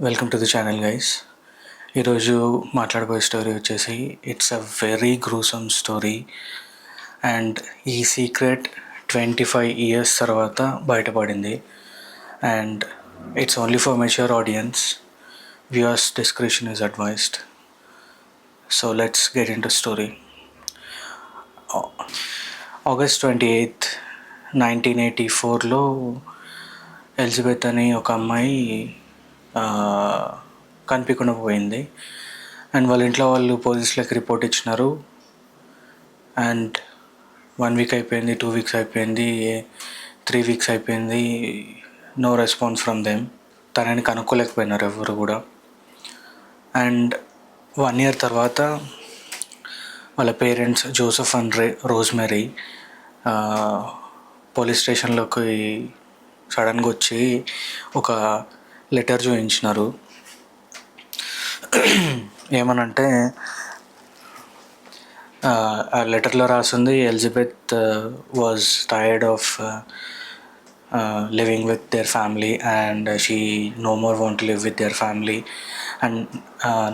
Welcome to the channel guys. ఈరోజు మాట్లాడబోయే story వచ్చేసి it's a very gruesome story and ఈ సీక్రెట్ 25 years తర్వాత బయటపడింది and it's only for mature audience. Viewers description is advised. So let's get into story. August 28th, 1984లో Elizabeth అని ఒక అమ్మాయి కనిపించకుండా పోయింది అండ్ వాళ్ళ ఇంట్లో వాళ్ళు పోలీసులకు రిపోర్ట్ ఇచ్చినారు. అండ్ 1 week అయిపోయింది, 2 weeks అయిపోయింది, 3 weeks అయిపోయింది. No response from them. తనని కనుక్కోలేకపోయినారు ఎవరు కూడా. అండ్ 1 year తర్వాత వాళ్ళ parents Joseph and Rosemary police స్టేషన్లోకి సడన్గా వచ్చి ఒక లెటర్ చూపించినారు. ఏమనంటే ఆ లెటర్లో రాసింది Elizabeth was tired of living with their family and she no more want live with their family and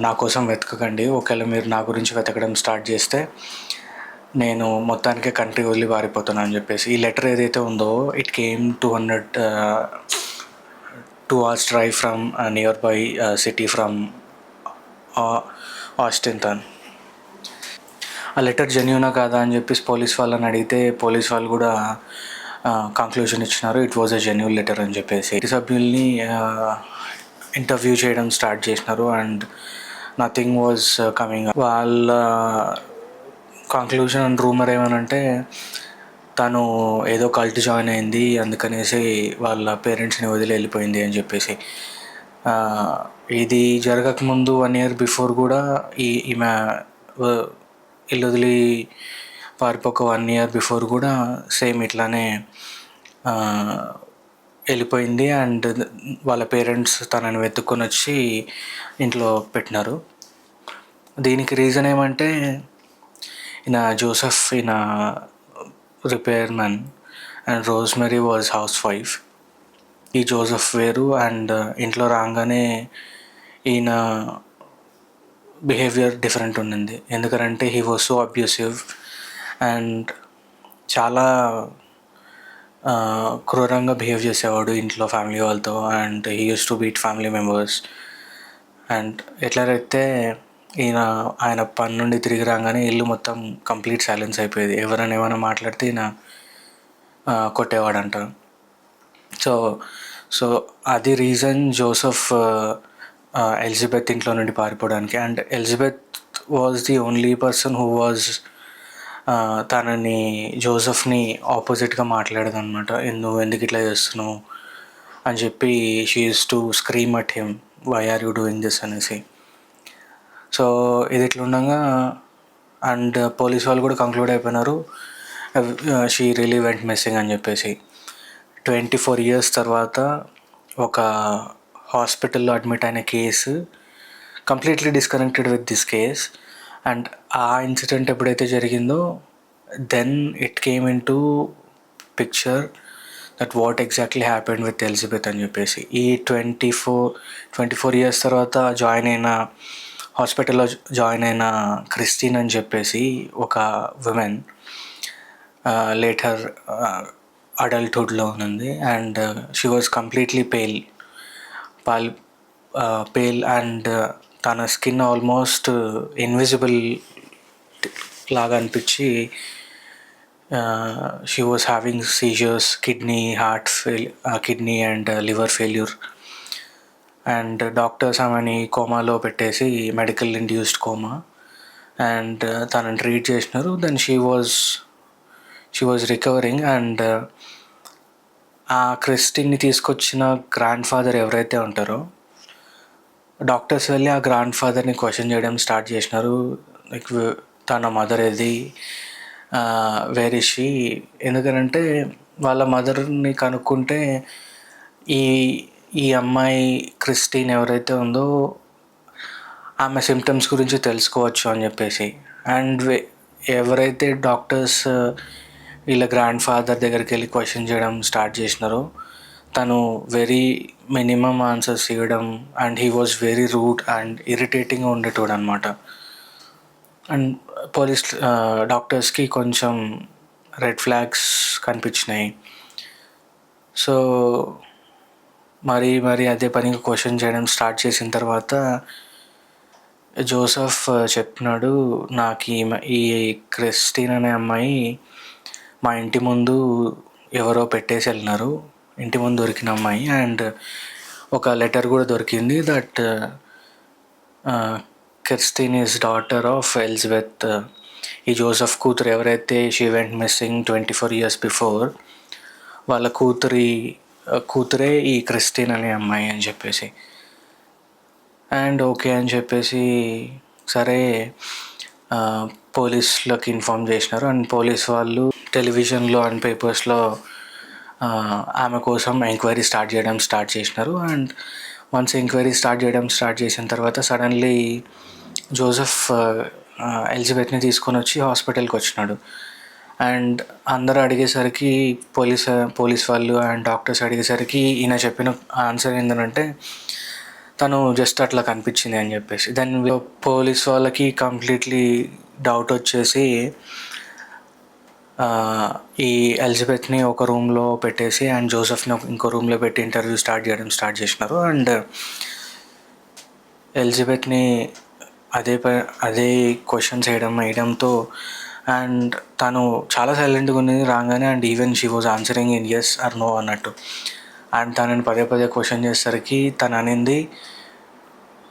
నా కోసం వెతకకండి, ఒకవేళ మీరు నా గురించి వెతకడం స్టార్ట్ చేస్తే నేను మొత్తానికే కంట్రీ వదిలి పారిపోతాను అని చెప్పేసి. ఈ లెటర్ ఏదైతే ఉందో it came 2 hours drive from a nearby city from ఆస్టిన్టన్. ఆ లెటర్ జెన్యూనా కాదా అని చెప్పేసి పోలీస్ వాళ్ళని అడిగితే పోలీస్ వాళ్ళు కూడా కంక్లూజన్ ఇచ్చినారు it was a genuine letter అని చెప్పేసి. సభ్యుల్ని ఇంటర్వ్యూ చేయడం స్టార్ట్ చేసినారు అండ్ నథింగ్ వాజ్ కమింగ్. వాళ్ళ కంక్లూజన్ అండ్ రూమర్ ఏమనంటే తను ఏదో కల్ట్ జాయిన్ అయింది, అందుకనేసి వాళ్ళ పేరెంట్స్ని వదిలి వెళ్ళిపోయింది అని చెప్పేసి. ఇది జరగకముందు 1 year బిఫోర్ కూడా ఈమె ఇల్లు వదిలి పారిపోక 1 year బిఫోర్ కూడా సేమ్ ఇట్లానే వెళ్ళిపోయింది అండ్ వాళ్ళ పేరెంట్స్ తనని వెతుక్కొని వచ్చి ఇంట్లో పెట్టినారు. దీనికి రీజన్ ఏమంటే ఈయన జోసెఫ్ ఈయన repairmen and Rosemary was housewife. ఈ జోసెఫ్ వేరు అండ్ ఇంట్లో రాగానే ఈయన బిహేవియర్ డిఫరెంట్ ఉండింది. ఎందుకంటే he was so abusive and చాలా క్రూరంగా బిహేవ్ చేసేవాడు ఇంట్లో ఫ్యామిలీ వాళ్ళతో and he used to beat family members. And ఎట్లయితే ఆయన పని నుండి తిరిగి రాగానే ఇల్లు మొత్తం కంప్లీట్ సైలెన్స్ అయిపోయేది. ఎవరైనా ఏమైనా మాట్లాడితే ఈయన కొట్టేవాడంట. సో అది రీజన్ జోసెఫ్ ఎలిజబెత్ ఇంట్లో నుండి పారిపోవడానికి. And Elizabeth was the only person who was తనని జోసెఫ్ని ఆపోజిట్గా మాట్లాడేదన్నమాట. నువ్వు ఎందుకు ఇట్లా చేస్తున్నావు అని చెప్పి she used to scream at him, why are you doing this అనేసి. సో ఇది ఇట్లా ఉండగా అండ్ పోలీస్ వాళ్ళు కూడా కంక్లూడ్ అయిపోయినారు షీ రియలీ వెంట్ మిస్సింగ్ అని చెప్పేసి. 24 years తర్వాత ఒక హాస్పిటల్లో అడ్మిట్ అయిన కేసు completely disconnected with this case. And ఆ ఇన్సిడెంట్ ఎప్పుడైతే జరిగిందో then it came into picture that what exactly happened with Elizabeth అని చెప్పేసి. ఈ 24 years తర్వాత హాస్పిటల్లో జాయిన్ అయిన క్రిస్టిన్ అని చెప్పేసి ఒక ఉమెన్ లేటర్ అడల్ట్హుడ్లో ఉంది and she was completely pale and తన స్కిన్ ఆల్మోస్ట్ ఇన్విజిబుల్ లాగా అనిపించి she was having seizures, kidney and liver failure. And doctors ఆమెని కోమాలో పెట్టేసి మెడికల్ ఇండ్యూస్డ్ కోమా అండ్ తనని ట్రీట్ చేసినారు. Then she was recovering. And ఆ క్రిస్టిన్ని తీసుకొచ్చిన గ్రాండ్ ఫాదర్ ఎవరైతే ఉంటారో డాక్టర్స్ వెళ్ళి ఆ గ్రాండ్ ఫాదర్ని క్వశ్చన్ చేయడం స్టార్ట్ చేసినారు. లైక్ తన మదర్ ఏది, వేర్ ఇస్ షీ. ఎందుకనంటే వాళ్ళ మదర్ని కనుక్కుంటే ఈ అమ్మాయి క్రిస్టిన్ ఎవరైతే ఉందో ఆమె సిమ్టమ్స్ గురించి తెలుసుకోవచ్చు అని చెప్పేసి. అండ్ ఎవరైతే డాక్టర్స్ వీళ్ళ గ్రాండ్ ఫాదర్ దగ్గరికి వెళ్ళి క్వశ్చన్ చేయడం స్టార్ట్ చేసినారో తను వెరీ మినిమమ్ ఆన్సర్స్ ఇవ్వడం and he was very rude and ఇరిటేటింగ్గా ఉండేటోడు అనమాట. అండ్ పోలీస్ డాక్టర్స్కి కొంచెం రెడ్ ఫ్లాగ్స్ కనిపించినాయి. సో మరి అదే పనిగా క్వశ్చన్ చేయడం స్టార్ట్ చేసిన తర్వాత జోసెఫ్ చెప్పినాడు, నాకు ఈ క్రిస్టిన్ అనే అమ్మాయి మా ఇంటి ముందు ఎవరో పెట్టేసి వెళ్ళినారు, ఇంటి ముందు దొరికిన అమ్మాయి, అండ్ ఒక లెటర్ కూడా దొరికింది that Kristin is daughter of Elizabeth. ఈ జోసెఫ్ కూతురు ఎవరైతే she went missing 24 years before, వాళ్ళ కూతురే ఈ క్రిస్టిన్ అనే అమ్మాయి అని చెప్పేసి. అండ్ ఓకే అని చెప్పేసి సరే పోలీసులకు ఇన్ఫామ్ చేసినారు. అండ్ పోలీస్ వాళ్ళు టెలివిజన్లో అండ్ పేపర్స్లో ఆమె కోసం ఎంక్వైరీ స్టార్ట్ చేసినారు. అండ్ వన్స్ ఎంక్వైరీ స్టార్ట్ చేసిన తర్వాత సడన్లీ జోసెఫ్ ఎలిజబెత్ని తీసుకొని వచ్చి హాస్పిటల్కి వచ్చినాడు. అండ్ అందరూ అడిగేసరికి పోలీస్ వాళ్ళు అండ్ డాక్టర్స్ అడిగేసరికి ఈయన చెప్పిన ఆన్సర్ ఏంటంటే తను జస్ట్ అట్లా కనిపించింది అని చెప్పేసి. దాని పోలీస్ వాళ్ళకి కంప్లీట్లీ డౌట్ వచ్చేసి ఈ ఎలిజబెత్ని ఒక రూమ్లో పెట్టేసి అండ్ జోసెఫ్ని ఇంకో రూమ్లో పెట్టి ఇంటర్వ్యూ స్టార్ట్ చేసినారు. అండ్ ఎలిజబెత్ని అదే క్వశ్చన్స్ వేయడంతో అండ్ తను చాలా సైలెంట్గా ఉన్నది రాగానే. And even she was answering in yes or no అన్నట్టు. అండ్ తనని పదే క్వశ్చన్ చేసేసరికి తను అనింది,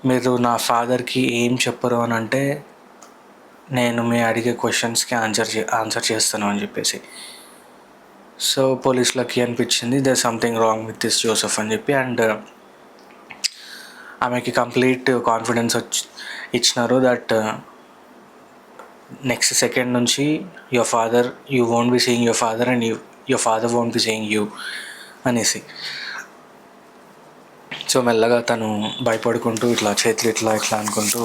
మీరు నా ఫాదర్కి ఏం చెప్పరు అని అంటే నేను మీ అడిగే క్వశ్చన్స్కి ఆన్సర్ చేస్తాను అని చెప్పేసి. సో పోలీసులకి అనిపించింది there something wrong with this Joseph అని చెప్పి. అండ్ ఆమెకి కంప్లీట్ కాన్ఫిడెన్స్ ఇచ్చినారు దట్ నెక్స్ట్ సెకండ్ నుంచి you won't be seeing your father and your father won't be seeing you అనేసి. సో మెల్లగా తను భయపడుకుంటూ ఇట్లా చేతులు ఇట్లా అనుకుంటూ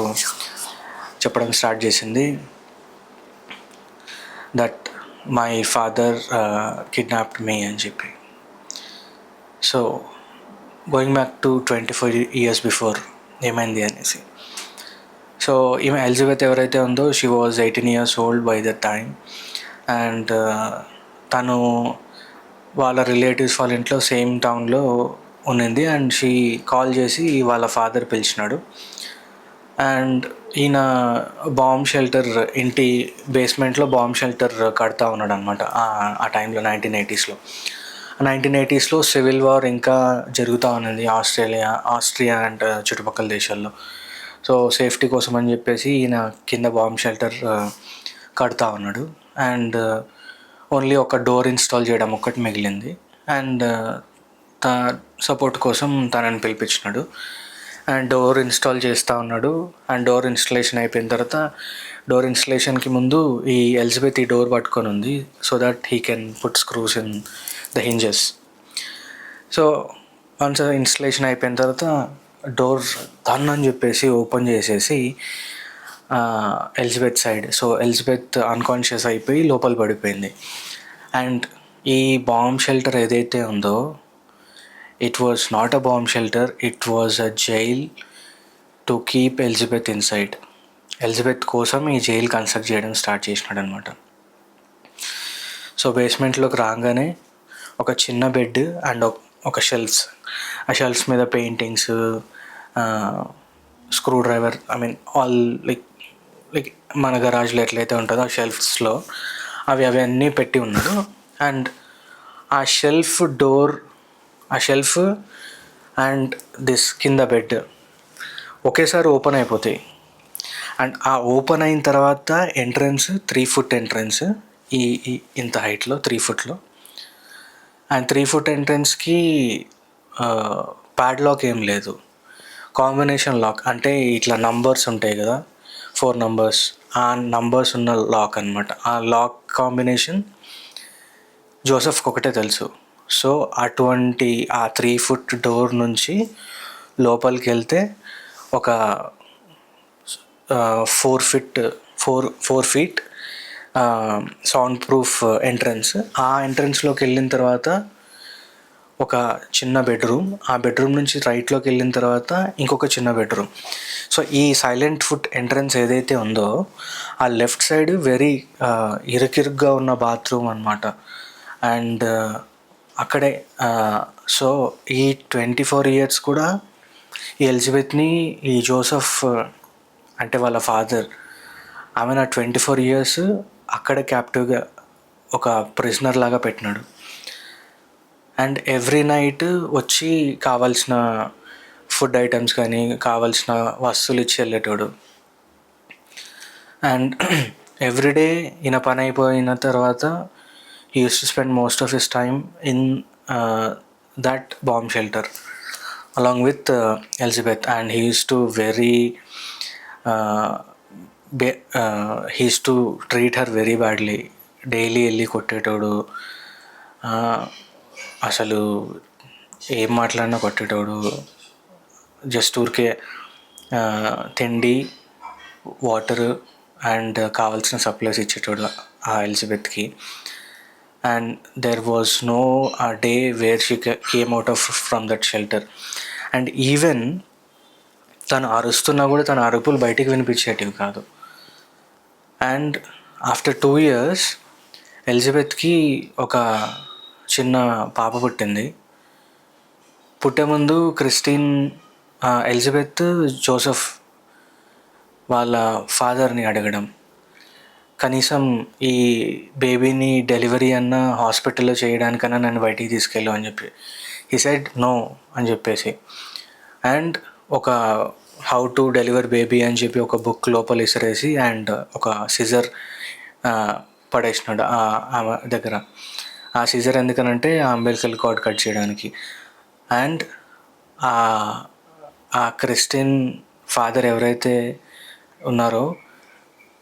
చెప్పడం స్టార్ట్ చేసింది దట్ మై ఫాదర్ కిడ్నాప్డ్ మీ అని చెప్పి. So going back to 24 years before ఏమైంది అనేసి. సో ఈమె ఎలిజబెత్ ఎవరైతే ఉందో she was 18 years old by the time. And తను వాళ్ళ రిలేటివ్స్ వాళ్ళ ఇంట్లో సేమ్ టౌన్లో ఉన్నింది. అండ్ షీ కాల్ చేసి వాళ్ళ ఫాదర్ పిలిచినాడు. అండ్ ఈయన బాంబ్ షెల్టర్ ఇంటి బేస్మెంట్లో బాంబ్ షెల్టర్ కడతా ఉన్నాడు అనమాట ఆ టైంలో 1980s సివిల్ వార్ ఇంకా జరుగుతూ ఉన్నది ఆస్ట్రియా అండ్ చుట్టుపక్కల దేశాల్లో. సో సేఫ్టీ కోసం అని చెప్పేసి ఈయన కింద బాంబ్ షెల్టర్ కడతా ఉన్నాడు. అండ్ ఓన్లీ ఒక డోర్ ఇన్స్టాల్ చేయడం ఒక్కటి మిగిలింది. అండ్ సపోర్ట్ కోసం తనని పిలిపించినాడు. అండ్ డోర్ ఇన్స్టాల్ చేస్తూ ఉన్నాడు. అండ్ డోర్ ఇన్స్టలేషన్ అయిపోయిన తర్వాత డోర్ ఇన్స్టలేషన్కి ముందు ఈ ఎలిజబెత్ ఈ డోర్ పట్టుకొని ఉంది so that he can put screws in the hinges. So once installation అయిపోయిన తర్వాత డోర్ అని చెప్పేసి ఓపెన్ చేసేసి Elizabeth side. So Elizabeth unconscious అయిపోయి లోపల పడిపోయింది. అండ్ ఈ బాంబ్ షెల్టర్ ఏదైతే ఉందో it was not a bomb shelter, it was a jail to keep Elizabeth inside. Elizabeth కోసం ఈ జైలు కన్స్ట్రక్ట్ చేయడం స్టార్ట్ చేసినాడు అనమాట. సో బేస్మెంట్లోకి రాగానే ఒక చిన్న బెడ్ అండ్ ఒక షెల్ఫ్స్, ఆ షెల్ఫ్స్ మీద paintings, screw driver, all like మన గరాజ్లో ఎట్లయితే ఉంటుందో ఆ షెల్ఫ్స్లో అవన్నీ పెట్టి ఉన్నాడు. అండ్ ఆ షెల్ఫ్ అండ్ దిస్ కింద బెడ్ ఒకేసారి ఓపెన్ అయిపోతాయి. అండ్ ఆ ఓపెన్ అయిన తర్వాత ఎంట్రన్స్ 3 foot ఎంట్రన్స్, ఇంత హైట్లో 3 footలో. అండ్ 3 foot ఎంట్రన్స్కి ప్యాడ్లాక్ ఏం లేదు, కాంబినేషన్ లాక్. అంటే ఇట్లా నంబర్స్ ఉంటాయి కదా, 4 numbers, ఆ నంబర్స్ ఉన్న లాక్ అనమాట. ఆ లాక్ కాంబినేషన్ జోసెఫ్కి ఒకటే తెలుసు. సో అటువంటి ఆ 3 foot డోర్ నుంచి లోపలికి వెళ్తే ఒక 4 feet సౌండ్ ప్రూఫ్ ఎంట్రన్స్. ఆ ఎంట్రన్స్లోకి వెళ్ళిన తర్వాత ఒక చిన్న బెడ్రూమ్, ఆ బెడ్రూమ్ నుంచి రైట్లోకి వెళ్ళిన తర్వాత ఇంకొక చిన్న బెడ్రూమ్. సో ఈ సైలెంట్ ఫుట్ ఎంట్రన్స్ ఏదైతే ఉందో ఆ లెఫ్ట్ సైడ్ వెరీ ఇరుకిరుగ్గా ఉన్న బాత్రూమ్ అనమాట. అండ్ అక్కడే సో ఈ 24 years కూడా ఈ ఎలిజబెత్ని ఈ జోసెఫ్ అంటే వాళ్ళ ఫాదర్ ఆమె నా 24 years అక్కడే క్యాప్టివ్గా ఒక ప్రిజనర్ లాగా పెట్టినాడు. అండ్ ఎవ్రీ నైట్ వచ్చి కావాల్సిన ఫుడ్ ఐటమ్స్ కానీ కావాల్సిన వస్తువులు ఇచ్చి వెళ్ళేటోడు. అండ్ ఎవ్రీడే ఈయన పని అయిపోయిన తర్వాత he used to spend most of his time in that bomb shelter along with Elizabeth, and he used to he used to treat her very badly. Daily వెళ్ళి కొట్టేటోడు, అసలు ఏం మాట్లాడినా కొట్టేటోడు. జస్ట్ ఊరికే తిండి, వాటర్ అండ్ కావాల్సిన సప్లైస్ ఇచ్చేటోడు ఆ ఎలిజబెత్కి. And there was no day where she came out from that shelter. And even తను అరుస్తున్నా కూడా తన అరుపులు బయటికి వినిపించేటివి కాదు. అండ్ ఆఫ్టర్ 2 years ఎలిజబెత్కి ఒక చిన్న పాప పుట్టింది. పుట్టే ముందు క్రిస్టిన్ ఎలిజబెత్ జోసెఫ్ వాళ్ళ ఫాదర్ని అడగడం, కనీసం ఈ బేబీని డెలివరీ అన్న హాస్పిటల్లో చేయడానికన్నా నన్ను బయటికి తీసుకెళ్ళు అని చెప్పి. హీ సెడ్ నో అని చెప్పేసి. అండ్ ఒక హౌ టు డెలివర్ బేబీ అని చెప్పి ఒక బుక్ లోపల విసిరేసి అండ్ ఒక సిజర్ పడేసినాడు ఆమె దగ్గర. ఆ సిజర్ ఎందుకనంటే ఆ అంబెలికల్ కార్డ్ కట్ చేయడానికి. అండ్ ఆ క్రిస్టియన్ ఫాదర్ ఎవరైతే ఉన్నారో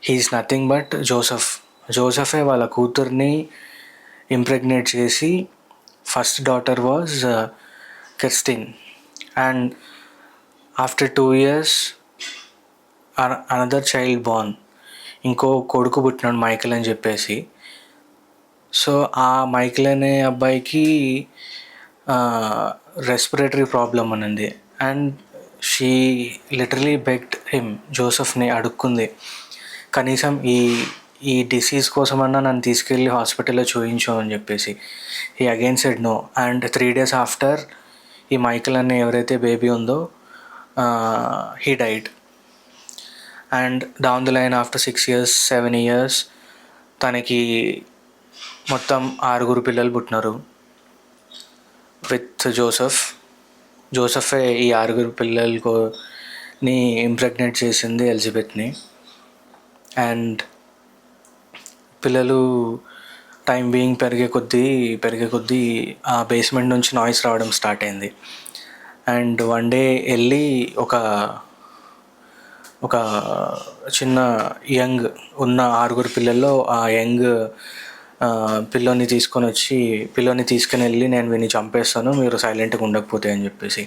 హీఈస్ నథింగ్ బట్ జోసెఫే వాళ్ళ కూతుర్ని ఇంప్రెగ్నేట్ చేసి first daughter was Kristin. And after 2 years another child born, ఇంకో కొడుకు పుట్టినాడు మైకేల్ అని చెప్పేసి. సో ఆ మైకేల్ అనే అబ్బాయికి రెస్పిరేటరీ ప్రాబ్లం అనింది. And she literally begged him, జోసెఫ్ని అడుక్కుంది, కనీసం ఈ డిసీజ్ కోసమన్నా నన్ను తీసుకెళ్ళి హాస్పిటల్లో చూయించు అని చెప్పేసి. He again said no. And 3 days after ఈ మైకేల్ అనే ఎవరైతే బేబీ ఉందో he died. And down the line after 6 years 7 years తనకి మొత్తం 6 పిల్లలు పుట్టినారు విత్ జోసెఫే ఈ 6 పిల్లలని ఇంప్రెగ్నేట్ చేసింది ఎలిజబెత్ని. అండ్ పిల్లలు టైం బీయింగ్ పెరిగే కొద్దీ ఆ బేస్మెంట్ నుంచి నాయిస్ రావడం స్టార్ట్ అయింది. అండ్ వన్ డే వెళ్ళి ఒక చిన్న యంగ్ ఉన్న 6 పిల్లల్లో ఆ యంగ్ పిల్లోని తీసుకొని వెళ్ళి నేను వీడిని చంపేస్తాను మీరు సైలెంట్గా ఉండకపోతే అని చెప్పేసి.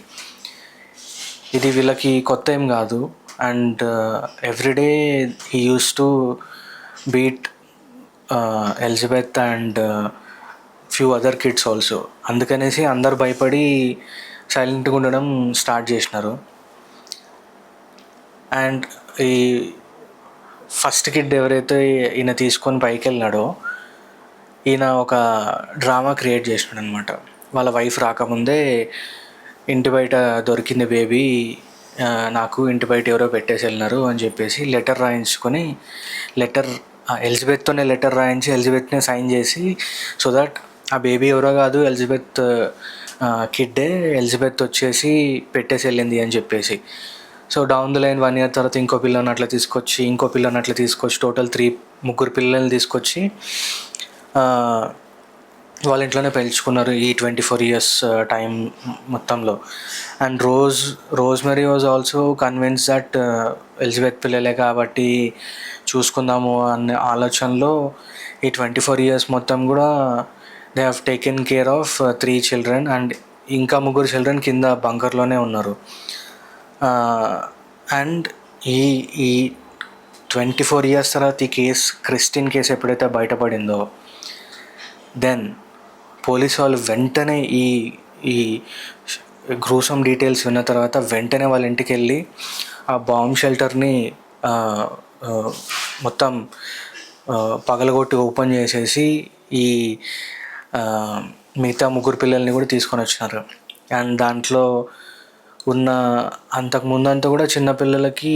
ఇది వీళ్ళకి కొత్త ఏం కాదు. And everyday he used to beat Elizabeth and few other kids also. అందుకనేసి అందరు భయపడి సైలెంట్గా ఉండడం స్టార్ట్ చేసినారు. అండ్ ఈ ఫస్ట్ కిడ్ ఎవరైతే ఈయన తీసుకొని పైకి వెళ్ళినాడో ఈయన ఒక డ్రామా క్రియేట్ చేసినాడు అనమాట. వాళ్ళ వైఫ్ రాకముందే ఇంటి బయట దొరికింది బేబీ, నాకు ఇంటి బయట ఎవరో పెట్టేసి వెళ్ళినారు అని చెప్పేసి లెటర్ రాయించుకొని ఎలిజబెత్తోనే లెటర్ రాయించి ఎలిజబెత్నే సైన్ చేసి, సో దట్ ఆ బేబీ ఎవరో కాదు ఎలిజబెత్ కిడ్డే, ఎలిజబెత్ వచ్చేసి పెట్టేసి వెళ్ళింది అని చెప్పేసి. So down the line 1 year తర్వాత ఇంకో పిల్లని అట్లా తీసుకొచ్చి టోటల్ 3 పిల్లల్ని తీసుకొచ్చి వాళ్ళ ఇంట్లోనే పెంచుకున్నారు ఈ 24 years టైం మొత్తంలో. And Rosemary was also convince that Elizabeth పిల్లలే కాబట్టి చూసుకుందాము అనే ఆలోచనలో ఈ 24 years మొత్తం కూడా they have taken care of 3 children. And ఇంకా 3 children కింద బంకర్లోనే ఉన్నారు. అండ్ ఈ 24 years తర్వాత ఈ క్రిస్టిన్ కేసు ఎప్పుడైతే బయటపడిందో దెన్ పోలీస్ వాళ్ళు వెంటనే ఈ గ్రూసమ్ డీటెయిల్స్ విన్న తర్వాత వెంటనే వాళ్ళ ఇంటికి వెళ్ళి ఆ బాంబ్ షెల్టర్ని మొత్తం పగలగొట్టి ఓపెన్ చేసేసి ఈ మిగతా 3 పిల్లల్ని కూడా తీసుకొని వచ్చినారు. అండ్ దాంట్లో ఉన్న అంతకుముందంతా కూడా చిన్నపిల్లలకి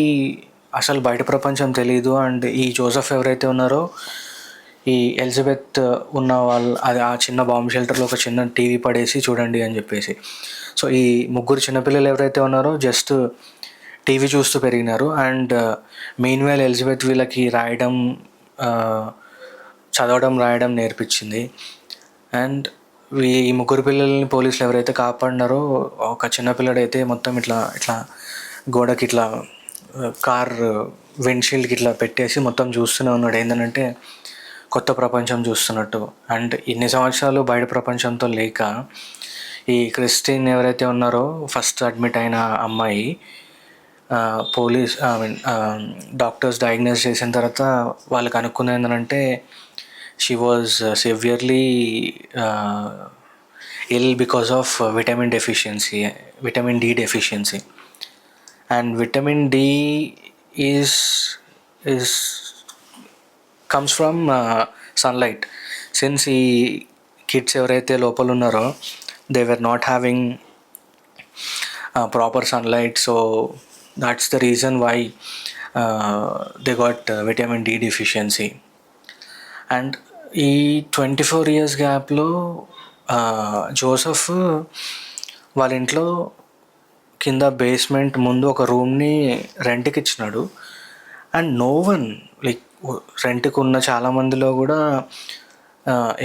అసలు బయట ప్రపంచం తెలీదు. అండ్ ఈ జోసెఫ్ ఎవరైతే ఉన్నారో ఈ ఎలిజబెత్ ఉన్న వాళ్ళు అది ఆ చిన్న బాంబ్ షెల్టర్లో ఒక చిన్న టీవీ పడేసి చూడండి అని చెప్పేసి. సో ఈ 3 చిన్నపిల్లలు ఎవరైతే ఉన్నారో జస్ట్ టీవీ చూస్తూ పెరిగినారు. అండ్ మెయిన్వైల్ ఎలిజబెత్ వీళ్ళకి చదవడం రాయడం నేర్పించింది. అండ్ ఈ 3 పిల్లల్ని పోలీసులు ఎవరైతే కాపాడినారో ఒక చిన్నపిల్లడైతే మొత్తం ఇట్లా గోడకి ఇట్లా కార్ విండ్షీల్డ్కి ఇట్లా పెట్టేసి మొత్తం చూస్తూనే ఉన్నాడు. ఏంటంటే కొత్త ప్రపంచం చూస్తున్నట్టు. అండ్ ఇన్ని సంవత్సరాలు బయట ప్రపంచంతో లేక ఈ క్రిస్టిన్ ఎవరైతే ఉన్నారో ఫస్ట్ అడ్మిట్ అయిన అమ్మాయి డాక్టర్స్ డయాగ్నోస్ చేసిన తర్వాత వాళ్ళకి అనుకున్నది ఏంటంటే she was severely ill because of vitamin D deficiency. And vitamin D is comes from sunlight. Since ఈ కిడ్స్ ఎవరైతే లోపల ఉన్నారో they were not having proper sunlight, so that's the reason why they got vitamin D deficiency. And ఈ 24 years గ్యాప్లో Joseph వాళ్ళ ఇంట్లో కింద basement ముందు ఒక రూమ్ని రెంట్కి ఇచ్చినాడు. అండ్ నో వన్ లైక్ రెంట్కి ఉన్న చాలామందిలో కూడా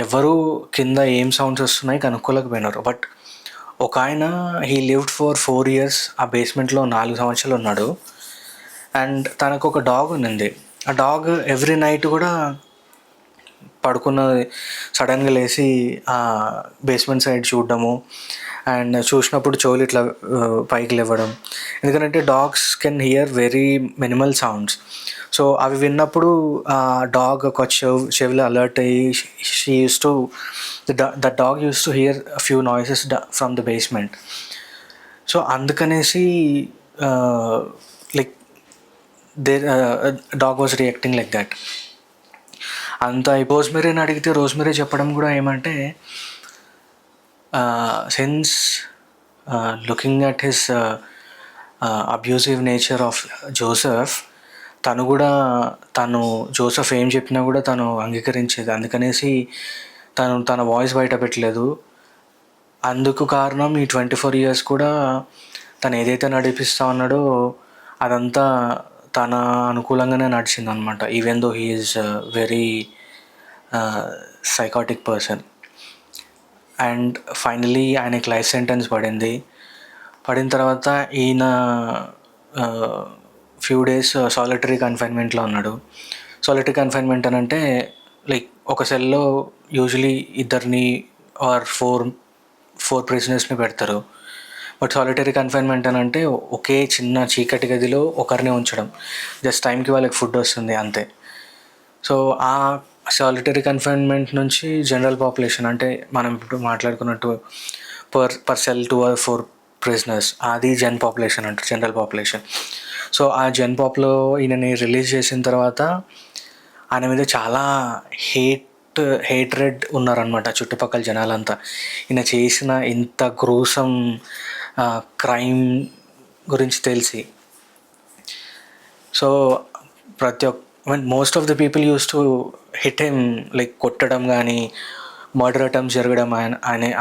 ఎవరు కింద ఏం సౌండ్స్ వస్తున్నాయి కనుక్కోలేకపోయినారు. బట్ ఒక ఆయన హీ లివ్డ్ ఫర్ 4 years ఆ బేస్మెంట్లో 4 సంవత్సరాలు ఉన్నాడు. అండ్ తనకు ఒక డాగ్ ఉన్నింది. ఆ డాగ్ ఎవ్రీ నైట్ కూడా పడుకున్న సడన్గా లేచి ఆ బేస్మెంట్ సైడ్ చూడడము అండ్ చూసినప్పుడు చెవులు ఇట్లా పైకి లేవడం. ఎందుకంటే dogs can hear very minimal sounds. So అవి విన్నప్పుడు ఆ డాగ్ ఒక చెవిలో అలర్ట్ అయ్యి the dog used to hear few noises from the basement. So అందుకనేసి like dog was reacting like that. అంత రోజ్మెరీని అడిగితే రోజ్మెరీ చెప్పడం కూడా ఏమంటే since looking at his abusive nature of Joseph, తను జోసెఫ్ ఏం చెప్పినా కూడా తను అంగీకరించేది. అందుకనేసి తన వాయిస్ బయట పెట్టలేదు. అందుకు కారణం ఈ 24 years కూడా తను ఏదైతే నడిపిస్తా ఉన్నాడో అదంతా తన అనుకూలంగానే నడిచిందనమాట. Even though he is very psychotic person. And finally ఆయనకి లైఫ్ సెంటెన్స్ పడిన తర్వాత ఈయన ఫ్యూ డేస్ సాలిటరీ కన్ఫైన్మెంట్లో ఉన్నాడు. సాలిటరీ కన్ఫైన్మెంట్ అని అంటే లైక్ ఒక సెల్లో యూజువలీ 2 or 4 ప్రిజనర్స్ని పెడతారు. బట్ సాలిటరీ కన్ఫైన్మెంట్ అని అంటే ఒకే చిన్న చీకటి గదిలో ఒకరినే ఉంచడం. జస్ట్ టైంకి వాళ్ళకి ఫుడ్ వస్తుంది అంతే. సో ఆ సాలిటరీ కన్ఫైన్మెంట్ నుంచి జనరల్ పాపులేషన్ అంటే మనం ఇప్పుడు మాట్లాడుకున్నట్టు పర్ సెల్ 2 or 4 ప్రిజనర్స్, అది పాపులేషన్ అంటారు, జనరల్ పాపులేషన్. సో ఆ పాప్లో ఈయనని రిలీజ్ చేసిన తర్వాత ఆయన మీద చాలా హేట్రెడ్ ఉన్నారనమాట చుట్టుపక్కల జనాలంతా. ఈయన చేసిన ఇంత గ్రూసమ్ క్రైమ్ గురించి తెలిసి. So most of the people use to hit him, like కొట్టడం కానీ మర్డర్ అటెంప్ట్స్ జరగడం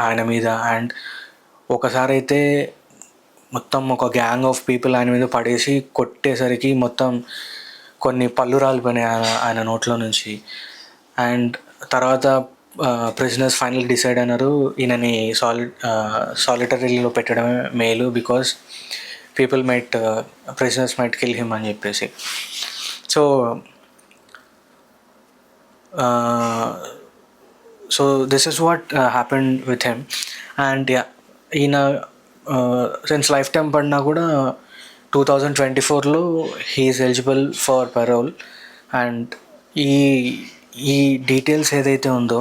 ఆయన మీద. అండ్ ఒకసారి అయితే మొత్తం ఒక గ్యాంగ్ ఆఫ్ పీపుల్ ఆయన మీద పడేసి కొట్టేసరికి మొత్తం కొన్ని పళ్ళు రాలిపోయినాయి ఆయన నోట్లో నుంచి. అండ్ తర్వాత ప్రిజనర్స్ ఫైనల్ డిసైడ్ అయినారు ఈయనని సాలిటరీలో పెట్టడమే మేలు, because prisoners might kill him అని చెప్పేసి. So this is what happened with him. And ఈయన సిన్స్ లైఫ్ టైం పడినా కూడా 2024లో he is eligible for parole. And ఈ డీటెయిల్స్ ఏదైతే ఉందో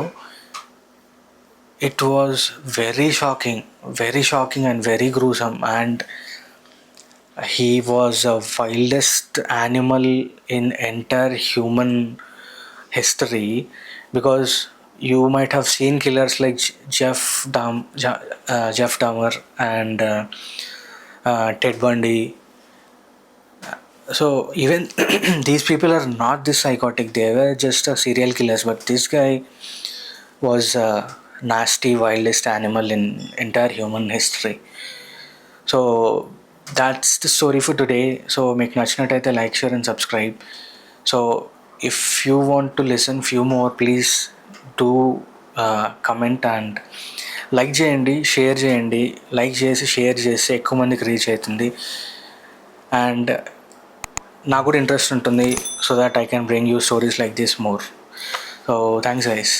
it was very shocking and very gruesome. And he was a wildest animal in entire human history, because you might have seen killers like Jeff Dahmer and Ted Bundy. So even these people are not this psychotic, they were just a serial killers, but this guy was a nasty wildest animal in entire human history. So that's the story for today. So మీకు నచ్చినట్టయితే like share and subscribe. So if you want to listen few more, please do comment and like చేయండి, share చేయండి. Like చేసి share చేస్తే ఎక్కువ మందికి reach అవుతుంది, and నాకు కూడా ఇంట్రెస్ట్ ఉంటుంది, so that I can bring you stories like this more. So thanks guys.